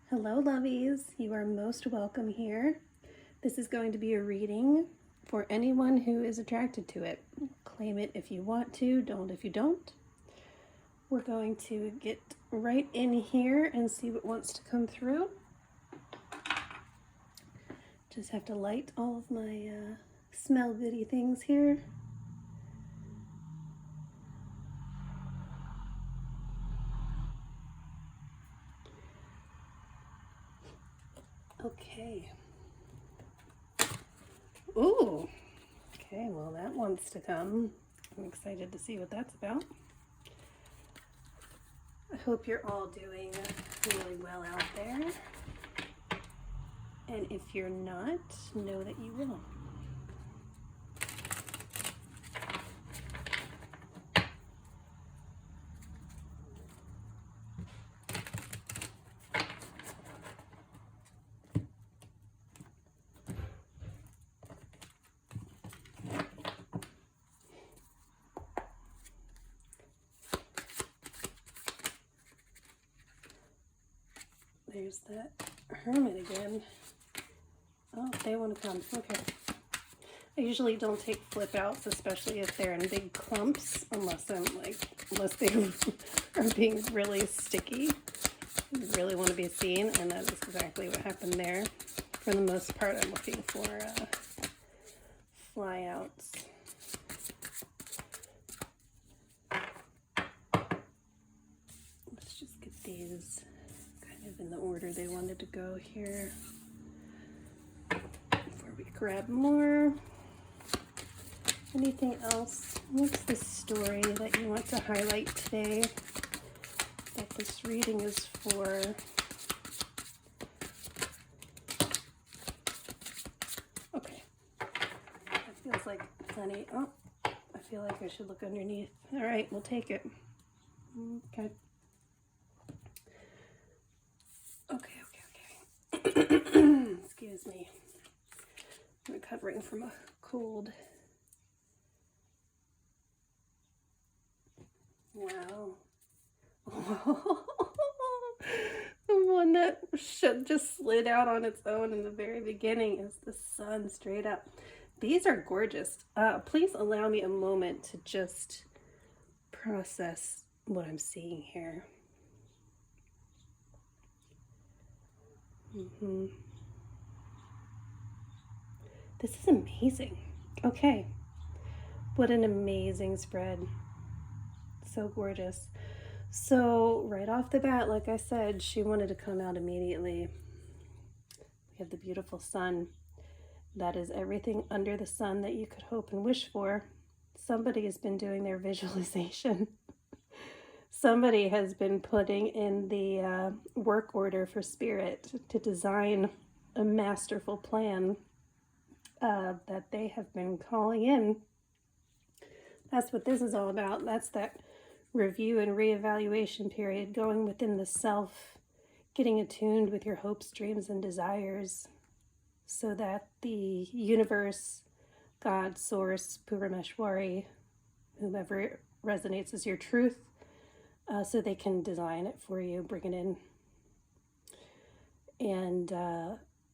Hello, lovies. You are most welcome here. This is going to be a reading for anyone who is attracted to it. Claim it if you want to, don't if you don't. We're going to get right in here and see what wants to come through. Just have to light all of my smell goody things here. Okay. Ooh. Okay, well, that wants to come. I'm excited to see what that's about. I hope you're all doing really well out there. And if you're not, know that you will. There's that hermit again. Oh, they want to come. Okay. I usually don't take flip outs, especially if they're in big clumps, unless they are being really sticky. You really want to be seen, and that is exactly what happened there. For the most part, I'm looking for fly outs. Let's just get these kind of in the order they wanted to go here before we grab more. Anything else? What's the story that you want to highlight today that this reading is for? Okay. That feels like plenty. Oh, I feel like I should look underneath. All right, we'll take it. Okay. Okay. Excuse me. I'm recovering from a cold. Wow. The one that just slid out on its own in the very beginning is the sun straight up. These are gorgeous. Please allow me a moment to just process what I'm seeing here. This is amazing. Okay. What an amazing spread. So gorgeous. So right off the bat, like I said, she wanted to come out immediately. We have the beautiful sun. That is everything under the sun that you could hope and wish for. Somebody has been doing their visualization. Somebody has been putting in the work order for spirit to design a masterful plan that they have been calling in. That's what this is all about. That's that review and reevaluation period, going within the self, getting attuned with your hopes, dreams, and desires so that the universe, God, Source, Purameshwari, whomever resonates as your truth, so they can design it for you, bring it in. And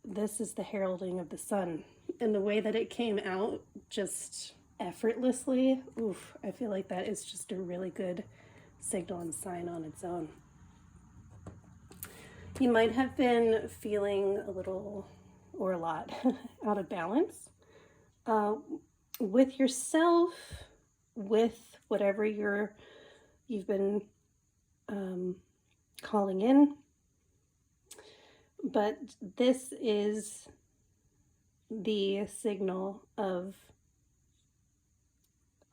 this is the heralding of the sun. And the way that it came out just effortlessly, oof, I feel like that is just a really good signal and sign on its own. You might have been feeling a little or a lot out of balance with yourself, with whatever you've been calling in. But this is the signal of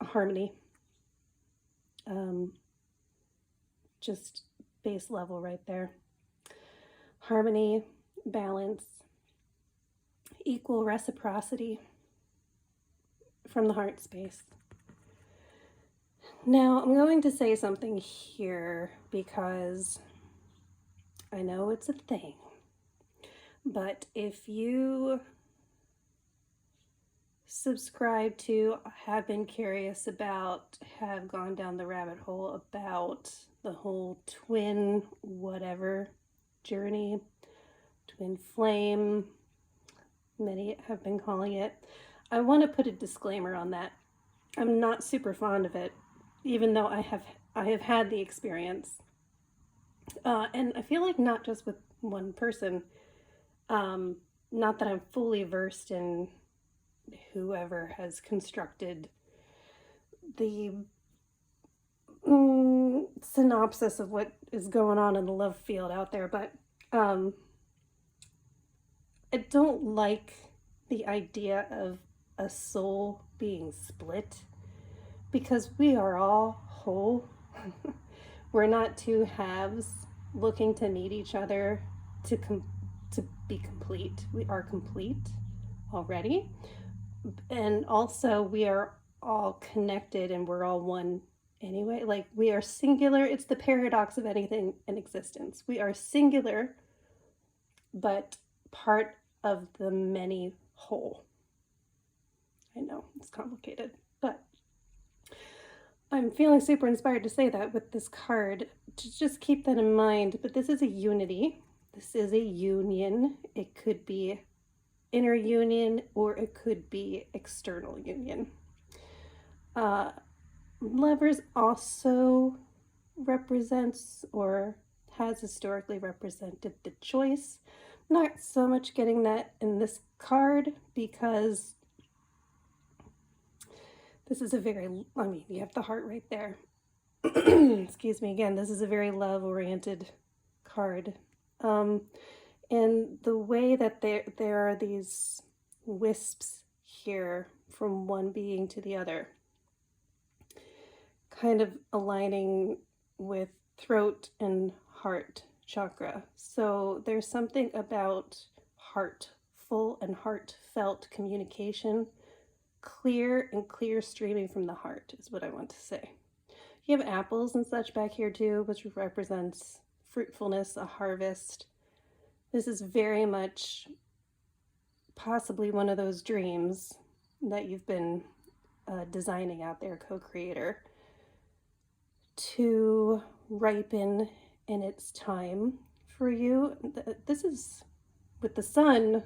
harmony. Just base level right there. Harmony, balance, equal reciprocity from the heart space. Now, I'm going to say something here because I know it's a thing, but if you subscribe to, have been curious about, have gone down the rabbit hole about the whole twin whatever journey, twin flame, many have been calling it. I want to put a disclaimer on that. I'm not super fond of it, even though I have had the experience. And I feel like not just with one person, not that I'm fully versed in whoever has constructed the synopsis of what is going on in the love field out there, but I don't like the idea of a soul being split because we are all whole. We're not two halves looking to meet each other to be complete. We are complete already. And also we are all connected and we're all one anyway. Like we are singular. It's the paradox of anything in existence. We are singular, but part of the many whole. I know it's complicated, but I'm feeling super inspired to say that with this card, to just keep that in mind. But this is a unity. This is a union. It could be inner union or it could be external union. Lovers also represents or has historically represented the choice. Not so much getting that in this card because this is a very, I mean, you have the heart right there. Excuse me again, this is a very love-oriented card. And the way that there are these wisps here from one being to the other, kind of aligning with throat and heart chakra. So there's something about heartful and heartfelt communication, clear and clear streaming from the heart is what I want to say. You have apples and such back here too, which represents fruitfulness, a harvest. This is very much possibly one of those dreams that you've been designing out there, co-creator, to ripen in its time for you. This is with the sun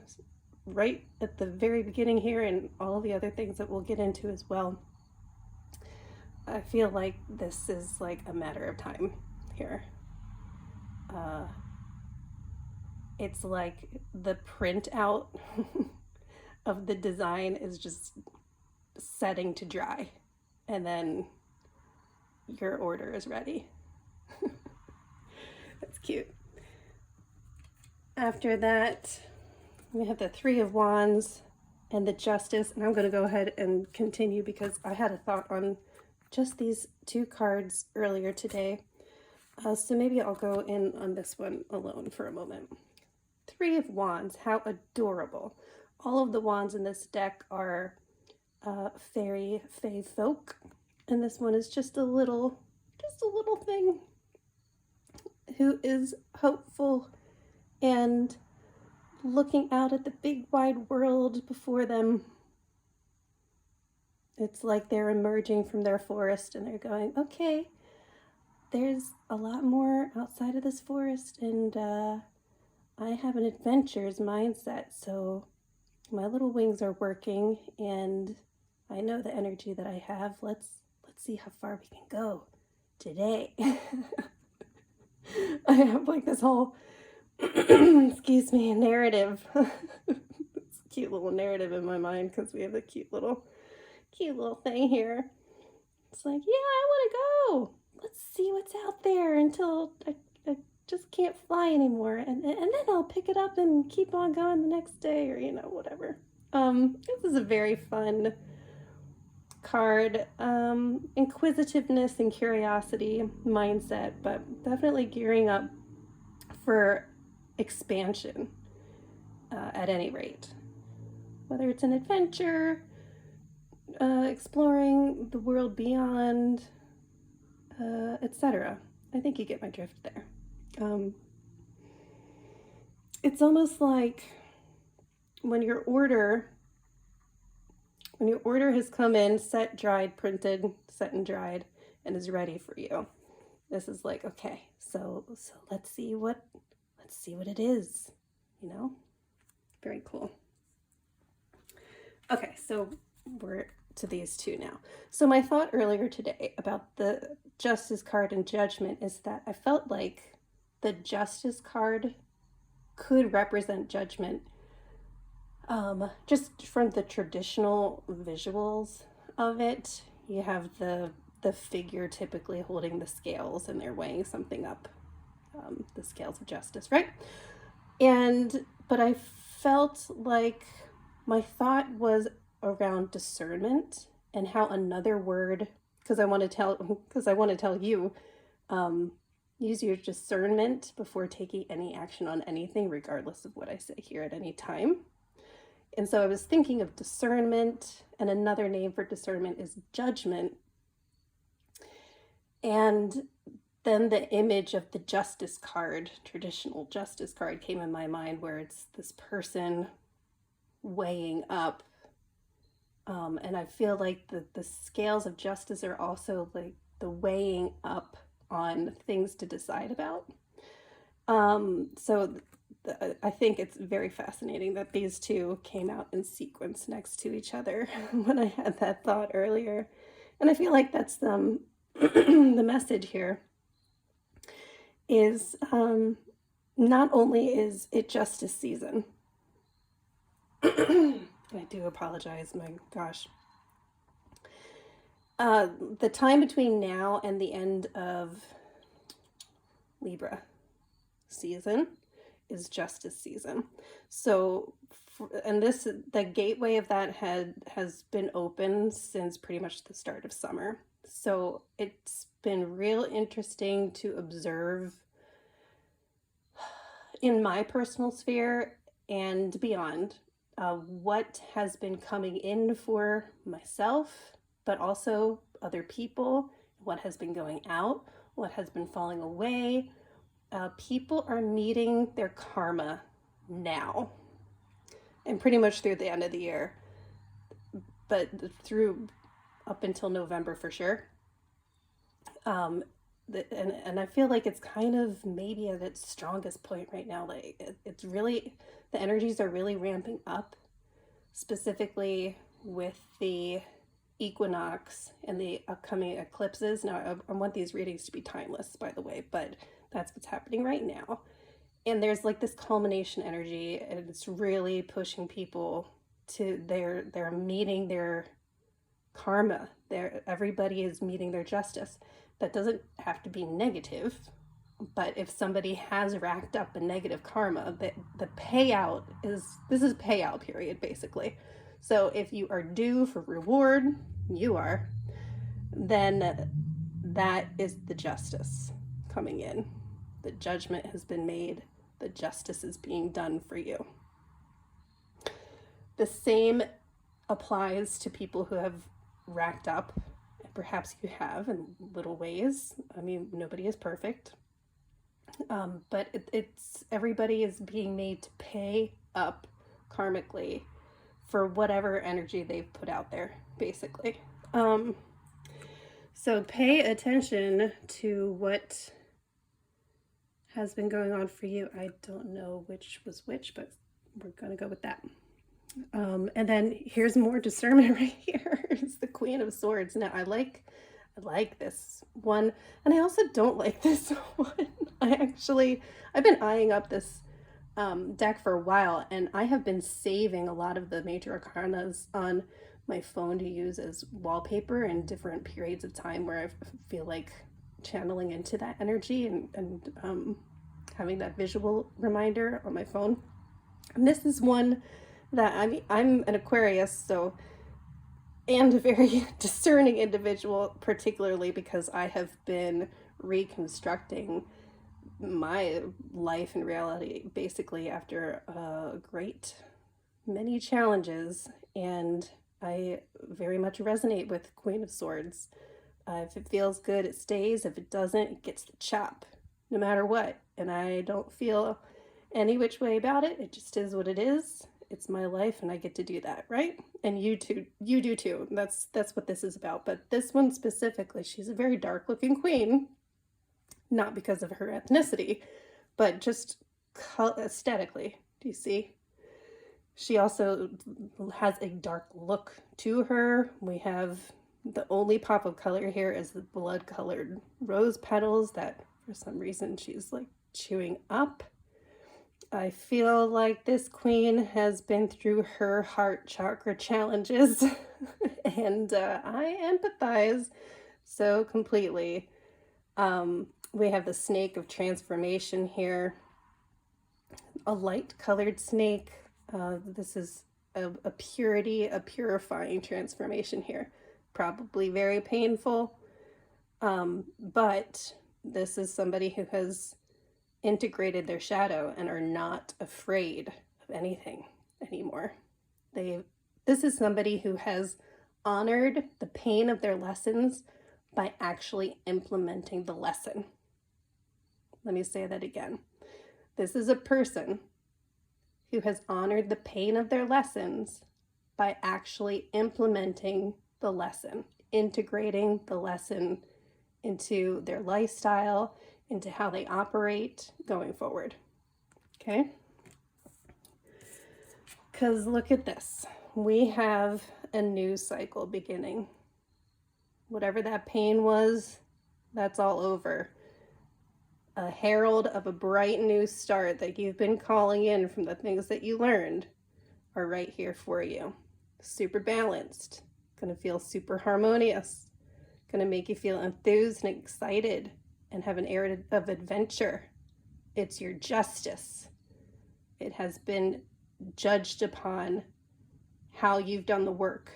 right at the very beginning here and all the other things that we'll get into as well. I feel like this is like a matter of time here. It's like the printout of the design is just setting to dry and then your order is ready. That's cute. After that, we have the Three of Wands and the Justice, and I'm going to go ahead and continue because I had a thought on just these two cards earlier today. So maybe I'll go in on this one alone for a moment. Three of Wands, how adorable. All of the wands in this deck are fairy fae folk, and this one is just a little thing who is hopeful and looking out at the big wide world before them. It's like they're emerging from their forest and they're going, okay, there's a lot more outside of this forest, and I have an adventurer's mindset, so my little wings are working and I know the energy that I have. Let's see how far we can go today. I have like this whole excuse me, narrative. This cute little narrative in my mind because we have a cute little thing here. It's like, yeah, I want to go. Let's see what's out there until I just can't fly anymore, and then I'll pick it up and keep on going the next day, or whatever. This is a very fun card. Inquisitiveness and curiosity mindset, but definitely gearing up for expansion at any rate. Whether it's an adventure, exploring the world beyond, etc. I think you get my drift there. It's almost like when your order has come in, set, dried, printed, set and dried, and is ready for you. This is like, okay, so let's see what it is. you know? Very cool. Okay, so we're to these two now. So my thought earlier today about the Justice card and Judgment is that I felt like the Justice card could represent Judgment, just from the traditional visuals of it. You have the figure typically holding the scales and they're weighing something up, the scales of justice, right? But I felt like my thought was around discernment and how another word, because I want to tell you, use your discernment before taking any action on anything, regardless of what I say here at any time. And so I was thinking of discernment, and another name for discernment is judgment. And then the image of the Justice card, traditional Justice card, came in my mind, where it's this person weighing up. And I feel like the scales of justice are also like the weighing up on things to decide about. So I think it's very fascinating that these two came out in sequence next to each other when I had that thought earlier. And I feel like that's the message here is, not only is it justice season, I do apologize, my gosh. The time between now and the end of Libra season is justice season. So, and the gateway of that has been open since pretty much the start of summer. So it's been real interesting to observe in my personal sphere and beyond, what has been coming in for myself, but also other people, what has been going out, what has been falling away. People are meeting their karma now, and pretty much through the end of the year, but through up until November for sure. And I feel like it's kind of maybe at its strongest point right now. Like it's really, the energies are really ramping up, specifically with the equinox and the upcoming eclipses. Now, I want these readings to be timeless, by the way, but that's what's happening right now. And there's like this culmination energy, and it's really pushing people to they're meeting their karma. Everybody is meeting their justice. That doesn't have to be negative, but if somebody has racked up a negative karma, the payout this is payout period, basically. So if you are due for reward, then that is the justice coming in. The judgment has been made. The justice is being done for you. The same applies to people who have racked up, and perhaps you have in little ways. I mean, nobody is perfect. But it's everybody is being made to pay up karmically for whatever energy they've put out there, basically. So pay attention to what has been going on for you. I don't know which was which, but we're gonna go with that. And then here's more discernment right here. It's the Queen of Swords. Now I like this one, and I also don't like this one. I've been eyeing up this deck for a while, and I have been saving a lot of the major arcanas on my phone to use as wallpaper in different periods of time where I feel like channeling into that energy and having that visual reminder on my phone. And this is one that I'm an Aquarius, so, and a very discerning individual, particularly because I have been reconstructing my life and reality basically after a great many challenges, and I very much resonate with Queen of Swords. If it feels good, it stays. If it doesn't, it gets the chop, no matter what. And I don't feel any which way about it. It just is what it is. It's my life, and I get to do that, right? And you do too. That's what this is about. But this one specifically, she's a very dark-looking queen, not because of her ethnicity, but just aesthetically. Do you see? She also has a dark look to her. We have the only pop of color here is the blood-colored rose petals that for some reason she's like chewing up. I feel like this queen has been through her heart chakra challenges and I empathize so completely. We have the snake of transformation here, a light colored snake. This is a purity, a purifying transformation here. Probably very painful, but this is somebody who has integrated their shadow and are not afraid of anything anymore. This is somebody who has honored the pain of their lessons by actually implementing the lesson. Let me say that again. This is a person who has honored the pain of their lessons by actually implementing the lesson, integrating the lesson into their lifestyle, into how they operate going forward. Okay? Because look at this. We have a new cycle beginning. Whatever that pain was, that's all over. A herald of a bright new start that you've been calling in from the things that you learned are right here for you. Super balanced, gonna feel super harmonious, gonna make you feel enthused and excited and have an air of adventure. It's your justice. It has been judged upon how you've done the work.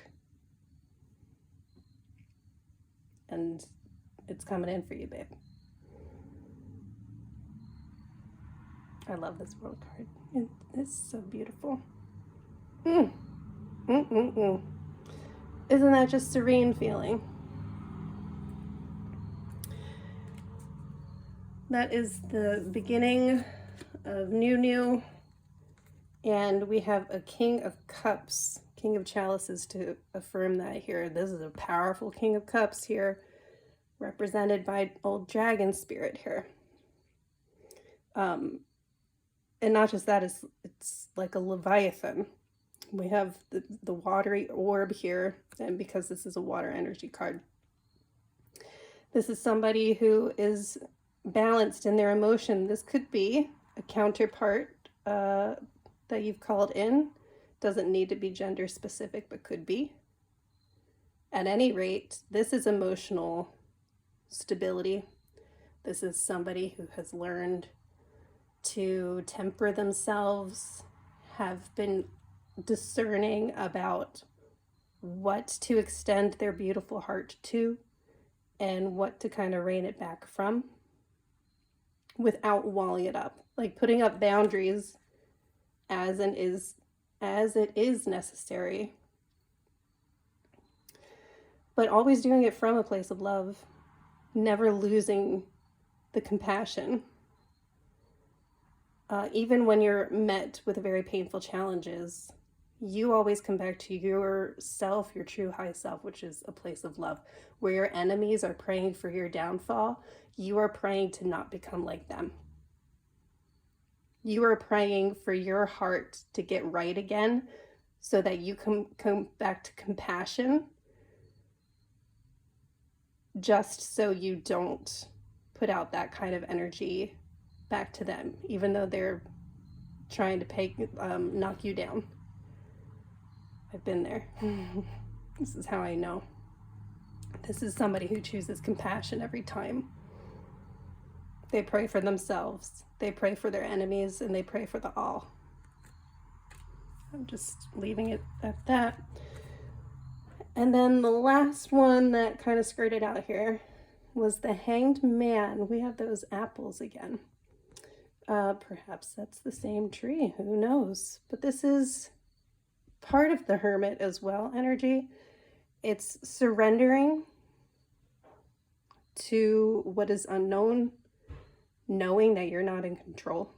And it's coming in for you, babe. I love this world card. It's so beautiful. Isn't that just serene feeling? That is the beginning of new. And we have a King of Cups, King of Chalices to affirm that here. This is a powerful King of Cups here, represented by old dragon spirit here. And not just that, it's like a Leviathan. We have the watery orb here, and because this is a water energy card, this is somebody who is balanced in their emotion. This could be a counterpart that you've called in. Doesn't need to be gender specific, but could be. At any rate, this is emotional stability. This is somebody who has learned to temper themselves, have been discerning about what to extend their beautiful heart to and what to kind of rein it back from without walling it up, like putting up boundaries as it is necessary, but always doing it from a place of love, never losing the compassion. Even when you're met with very painful challenges, you always come back to yourself, your true high self, which is a place of love. Where your enemies are praying for your downfall, you are praying to not become like them. You are praying for your heart to get right again so that you can come back to compassion, just so you don't put out that kind of energy back to them, even though they're trying to knock you down. I've been there. This is how I know. This is somebody who chooses compassion every time. They pray for themselves, they pray for their enemies, and they pray for the all. I'm just leaving it at that. And then the last one that kind of skirted out here was the Hanged Man. We have those apples again. Perhaps that's the same tree, who knows? But this is part of the Hermit as well energy. It's surrendering to what is unknown, knowing that you're not in control,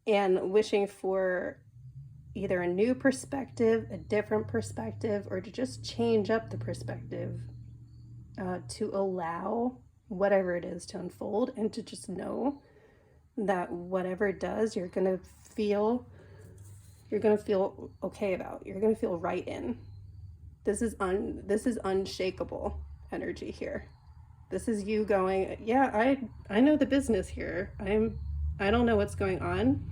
and wishing for either a new perspective, a different perspective, or to just change up the perspective to allow whatever it is to unfold, and to just know that whatever it does, you're going to feel okay about. You're going to feel right in. This is unshakable energy here. This is you going, yeah, I know the business here. I don't know what's going on.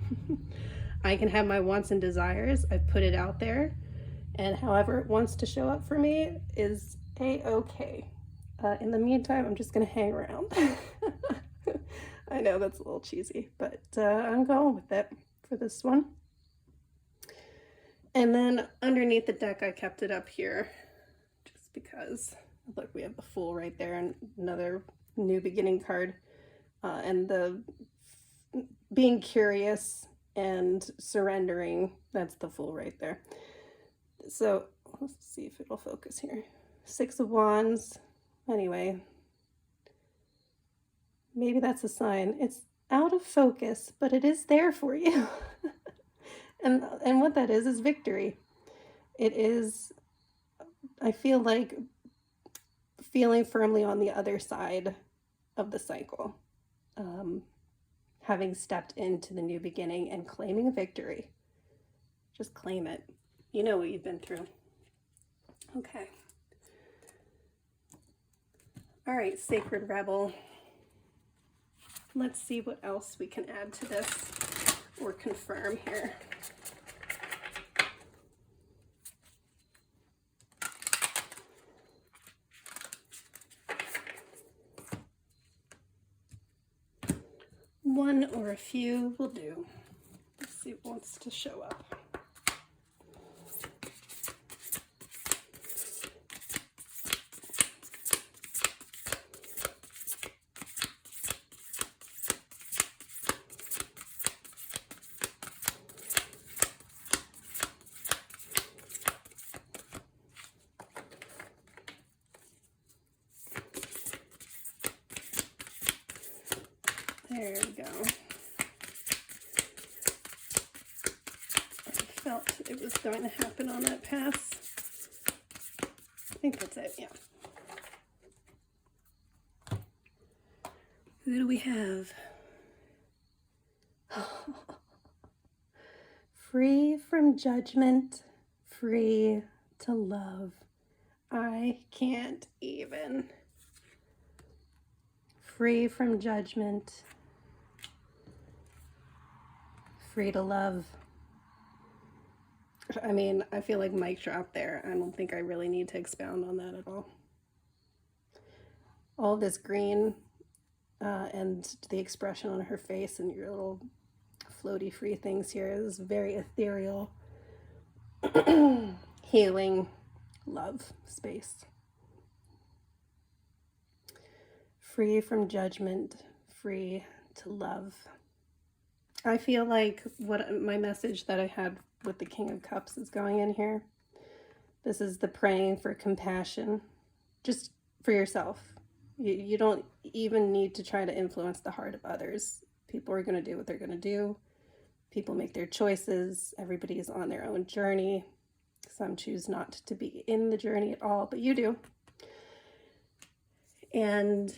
I can have my wants and desires. I put it out there, and however it wants to show up for me is a-okay. In the meantime, I'm just gonna hang around. I know that's a little cheesy, but I'm going with it for this one. And then underneath the deck, I kept it up here just because, look, we have the Fool right there and another new beginning card. And the being curious and surrendering, that's the Fool right there. So let's see if it'll focus here. 6 of Wands. Anyway, maybe that's a sign. It's out of focus, but it is there for you. and what that is victory. It is, I feel like, feeling firmly on the other side of the cycle. Having stepped into the new beginning and claiming victory. Just claim it. You know what you've been through. Okay. All right, Sacred Rebel. Let's see what else we can add to this or confirm here. One or a few will do. Let's see what wants to show up. There we go. I felt it was going to happen on that pass. I think that's it, yeah. Who do we have? Free from judgment, free to love. I can't even. Free from judgment, free to love. I mean, I feel like mic drop there. I don't think I really need to expound on that at all. All this green and the expression on her face and your little floaty free things here is very ethereal, healing, love space. Free from judgment, free to love. I feel like what my message that I had with the King of Cups is going in here. This is the praying for compassion, just for yourself. You don't even need to try to influence the heart of others. People are going to do what they're going to do. People make their choices. Everybody is on their own journey. Some choose not to be in the journey at all, but you do. And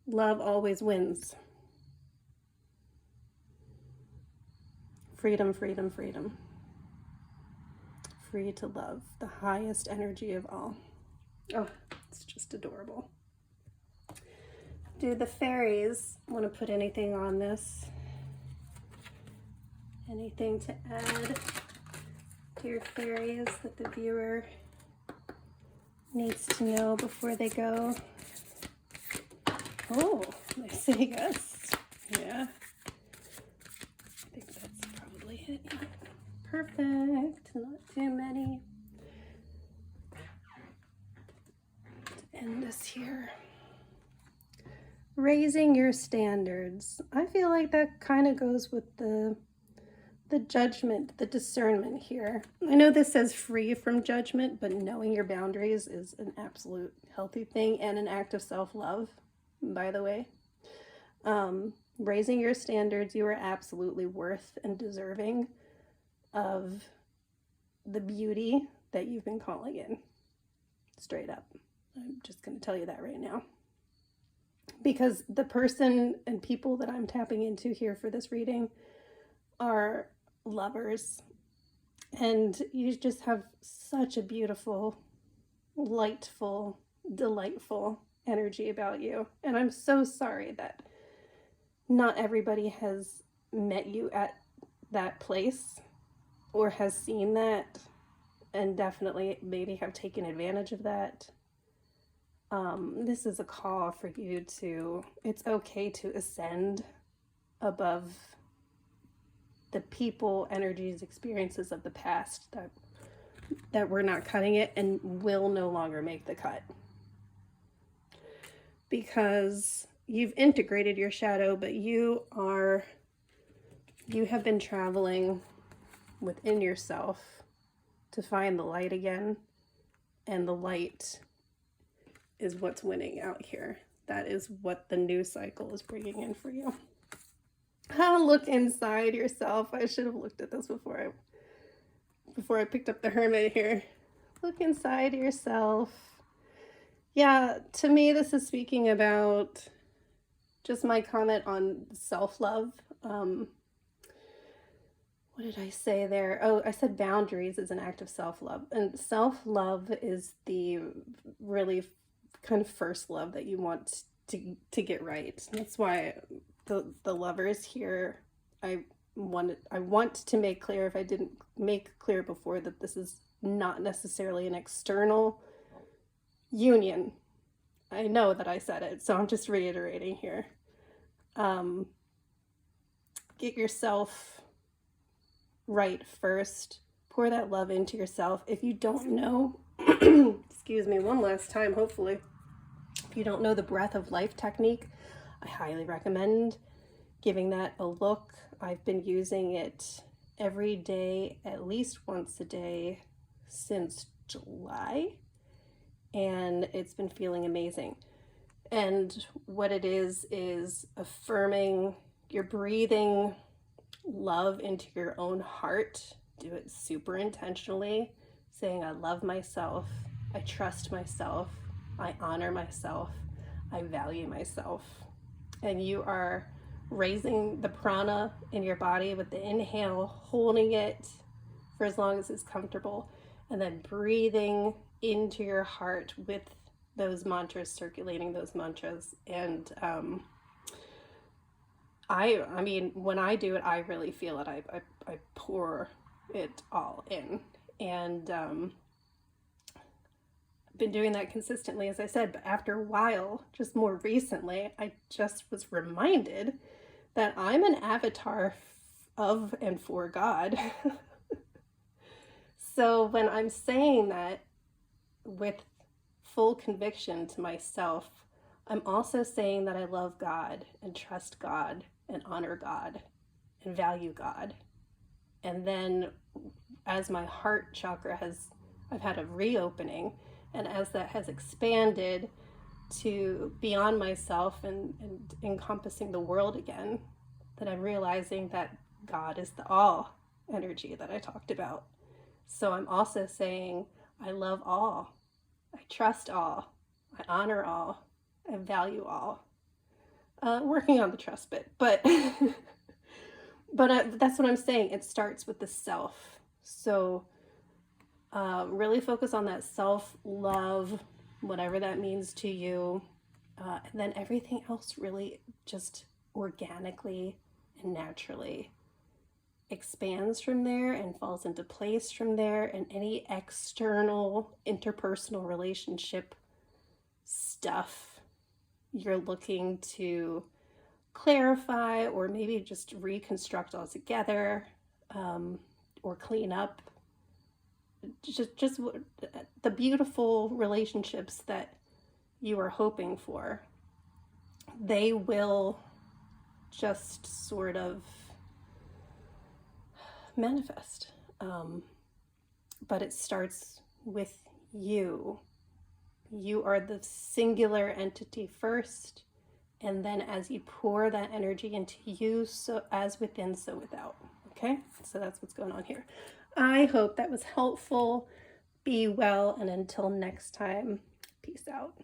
love always wins. Freedom, freedom, freedom. Free to love, the highest energy of all. Oh, it's just adorable. Do the fairies want to put anything on this? Anything to add, dear fairies, that the viewer needs to know before they go? Oh, they say yes. Yeah. I think that's probably it. Yeah. Perfect. Not too many. To end us here. Raising your standards. I feel like that kind of goes with the judgment, the discernment here. I know this says free from judgment, but knowing your boundaries is an absolute healthy thing and an act of self-love, by the way. Raising your standards, you are absolutely worth and deserving of the beauty that you've been calling in. Straight up. I'm just going to tell you that right now. because the person and people that I'm tapping into here for this reading are lovers, and you just have such a beautiful, lightful, delightful energy about you. And I'm so sorry that not everybody has met you at that place or has seen that, and definitely maybe have taken advantage of that. This is a call for you to, it's okay to ascend above the people, energies, experiences of the past that we're not cutting it and will no longer make the cut. Because you've integrated your shadow, but you have been traveling within yourself to find the light again, and the light is what's winning out here. That is what the new cycle is bringing in for you. Look inside yourself. I should have looked at this before I picked up the Hermit here. Look inside yourself. Yeah, to me, this is speaking about just my comment on self-love. What did I say there? Oh, I said boundaries is an act of self-love. And self-love is the really kind of first love that you want to get right. That's why the lovers here, I want to make clear, if I didn't make clear before, that this is not necessarily an external union. I know that I said it, so I'm just reiterating here. Get yourself right first. Pour that love into yourself. If you don't know, excuse me, one last time, hopefully. If you don't know the breath of life technique, I highly recommend giving that a look. I've been using it every day, at least once a day, since July, and it's been feeling amazing. And what it is affirming, you're breathing love into your own heart. Do it super intentionally, saying, I love myself, I trust myself, I honor myself, I value myself. And you are raising the prana in your body with the inhale, holding it for as long as it's comfortable, and then breathing into your heart with those mantras, circulating those mantras. And I mean, when I do it, I really feel it. I pour it all in. And I've been doing that consistently, as I said, but after a while, just more recently, I just was reminded that I'm an avatar of and for God. So when I'm saying that with full conviction to myself, I'm also saying that I love God and trust God and honor God and value God. And then as my heart chakra I've had a reopening, and as that has expanded to beyond myself and encompassing the world again, that I'm realizing that God is the all energy that I talked about. So I'm also saying I love all, I trust all, I honor all, I value all. Working on the trust bit, but but that's what I'm saying. It starts with the self. So really focus on that self-love, whatever that means to you. And then everything else really just organically and naturally expands from there and falls into place from there. And any external interpersonal relationship stuff you're looking to clarify or maybe just reconstruct altogether, or clean up, just the beautiful relationships that you are hoping for, they will just sort of manifest. But it starts with you. You are the singular entity first, and then as you pour that energy into you, so as within, so without. Okay, so that's what's going on here. I hope that was helpful. Be well, and until next time, peace out.